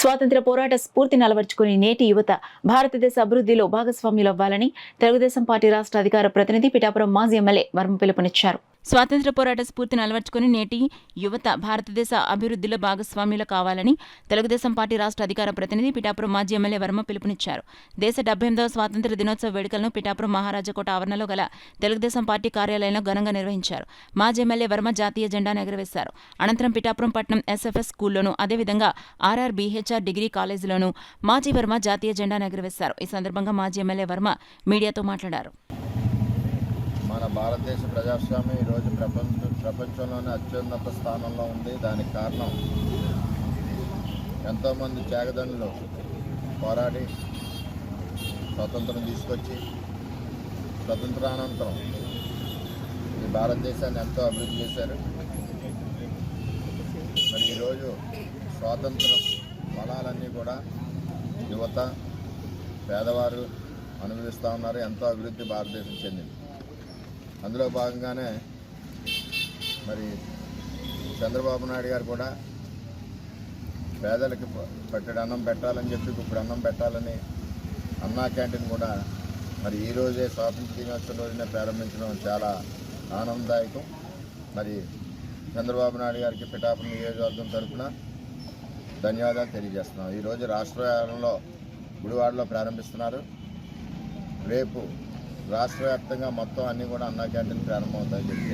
స్వాతంత్ర్య పోరాట స్ఫూర్తిని అలవర్చుకుని నేటి యువత భారతదేశ అభివృద్ధిలో భాగస్వామ్యులవ్వాలని తెలుగుదేశం పార్టీ రాష్ట్ర అధికార ప్రతినిధి పిఠాపురం మాజీ ఎమ్మెల్యే వర్మ పిలుపునిచ్చారు. స్వాతంత్ర్య పోరాట స్ఫూర్తిని అలవర్చుకుని నేటి యువత భారతదేశ అభివృద్ధిలో భాగస్వామ్యులు కావాలని తెలుగుదేశం పార్టీ రాష్ట్ర అధికార ప్రతినిధి పిఠాపురం మాజీ ఎమ్మెల్యే వర్మ పిలుపునిచ్చారు. దేశ 78వ స్వాతంత్ర్య దినోత్సవ వేడుకలను పిఠాపురం మహారాజకోట ఆవరణలో గల తెలుగుదేశం పార్టీ కార్యాలయంలో ఘనంగా నిర్వహించారు. మాజీ ఎమ్మెల్యే వర్మ జాతీయ జెండాను ఎగురవేశారు. అనంతరం పిఠాపురం పట్టణం ఎస్ఎఫ్ఎస్ స్కూల్లోను అదేవిధంగా ఆర్ఆర్బీహెచ్ఆర్ డిగ్రీ కాలేజీలోను మాజీ వర్మ జాతీయ జెండాను ఎగురవేశారు. ఈ సందర్భంగా మాజీ ఎమ్మెల్యే వర్మ మీడియాతో మాట్లాడారు. మన భారతదేశ ప్రజాస్వామ్యం ఈరోజు ప్రపంచంలోనే అత్యున్నత స్థానంలో ఉంది. దానికి కారణం ఎంతోమంది త్యాగదనులు పోరాడి స్వతంత్రం తీసుకొచ్చి స్వతంత్రానంతరం ఈ భారతదేశాన్ని ఎంతో అభివృద్ధి చేశారు. మరి ఈరోజు స్వాతంత్ర ఫలాలన్నీ కూడా యువత పేదవారు అనుభవిస్తూ ఉన్నారు. ఎంతో అభివృద్ధి భారతదేశం చెందింది. అందులో భాగంగానే మరి చంద్రబాబు నాయుడు గారు కూడా పేదలకి పట్టెడు అన్నం పెట్టాలని చెప్పి ఇప్పుడు అన్నం పెట్టాలని అన్నా క్యాంటీన్ కూడా మరి ఈరోజే స్వాతంత్ర దినోత్సవం రోజునే ప్రారంభించడం చాలా ఆనందదాయకం. మరి చంద్రబాబు నాయుడు గారికి పిఠాపురం నియోజకవర్గం తరఫున ధన్యవాదాలు తెలియజేస్తున్నాం. ఈరోజు రాష్ట్ర వ్యాప్తంలో గుడివాడలో ప్రారంభిస్తున్నారు. రేపు రాష్ట్ర వ్యాప్తంగా మొత్తం అన్నీ కూడా అన్నా క్యాంటీన్ ప్రారంభమవుతాయని చెప్పి